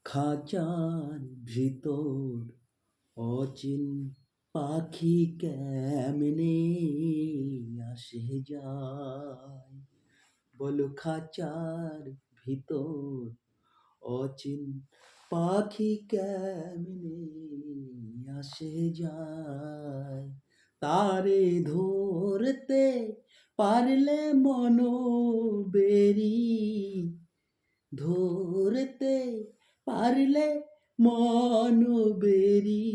খাঁচার ভিতর অচিন পাখি কেমনে আসে যায়। বলো খাঁচার ভিতর অচিন পাখি কেমনে আসে যায়। তারে ধরতে পারলে মনোবেরি, ধরতে পারলে মনোবেরি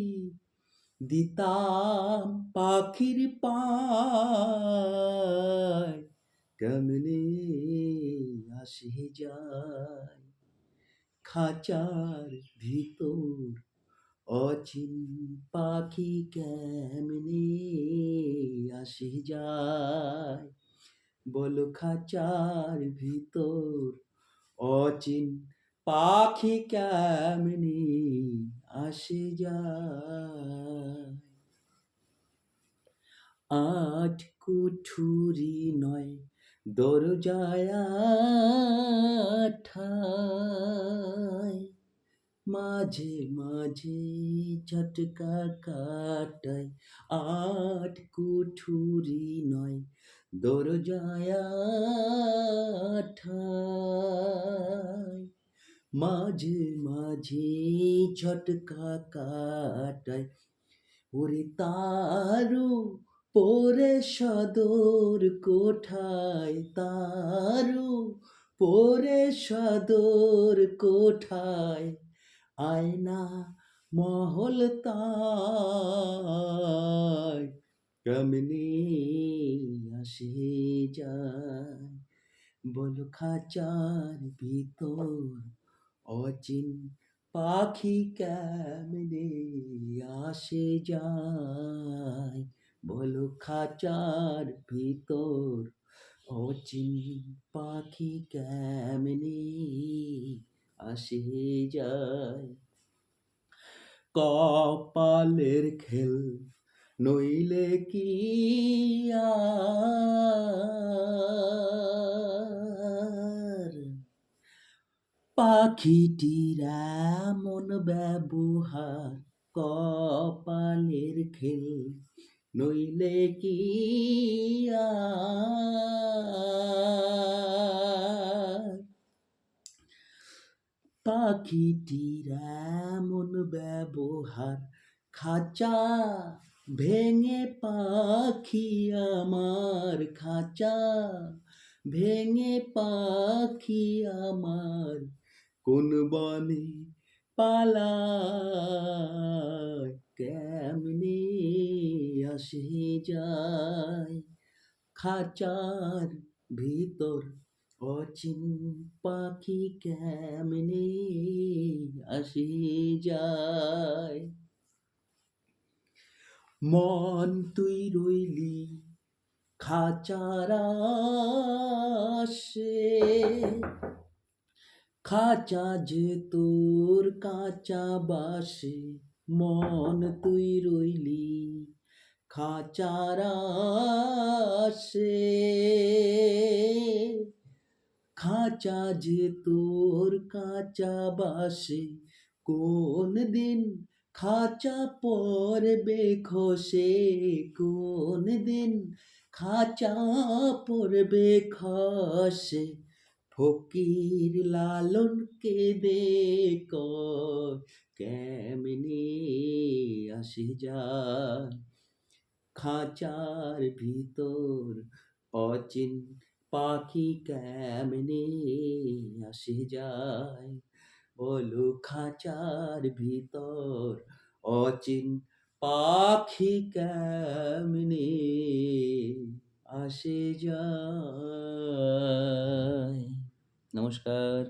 দিতাম পাখির পায় কেমনে আসে যায়। খাঁচার ভিতর অচিন পাখি কেমনে আসে যায়। বলো খাঁচার ভিতর অচিন পাখি কেমনে আসে যায়। আট কুঠুরি নয় দরজায় আঠায়, মাঝে মাঝে ঝটকা কাটায়। আট কুঠুরি নয় দরজায় আঠায়, মাঝে মাঝে ঝটকা কাটায়। ওরে তারু পরে সদর কোঠায়, তারু পরে সদর কোঠায় আয়না মহল তাই কেমনে আসে যায়। বলো খাঁচার ভিতর অচিন পাখি কেমনে আসে যায়। বলো খাঁচার ভিতর অচিন পাখি কেমনে আসে যায়। কপালের খেল নইলে কি আর পাখিটির এমন ব্যবহার। কপালের খেল নইলে কি আর পাখিটির এমন ব্যবহার। খাঁচা ভেঙে পাখি আমার, খাঁচা ভেঙে পাখি আমার কোন বনে পালায় কেমনে আসে যায়। খাঁচার ভিতর অচিন পাখি কেমনে আসে যায়। মন তুই রইলি খাঁচার আশে, খাঁচা যে তোর কাঁচা বাসে। মন তুই রইলি খাঁচার আশে, খাঁচা যে তোর কাঁচা বাসে। কোন দিন খাঁচা পড়বে খসে, কোন দিন খাঁচা পড়বে খসে। ফকির লালন কেঁদে কয় কেমনে আসে যায়। খাঁচার ভিতর অচিন পাখি কেমনে আসে যায়। বলো খাঁচার ভিতর অচিন পাখি কেমনে আসে যায়। নমস্কার।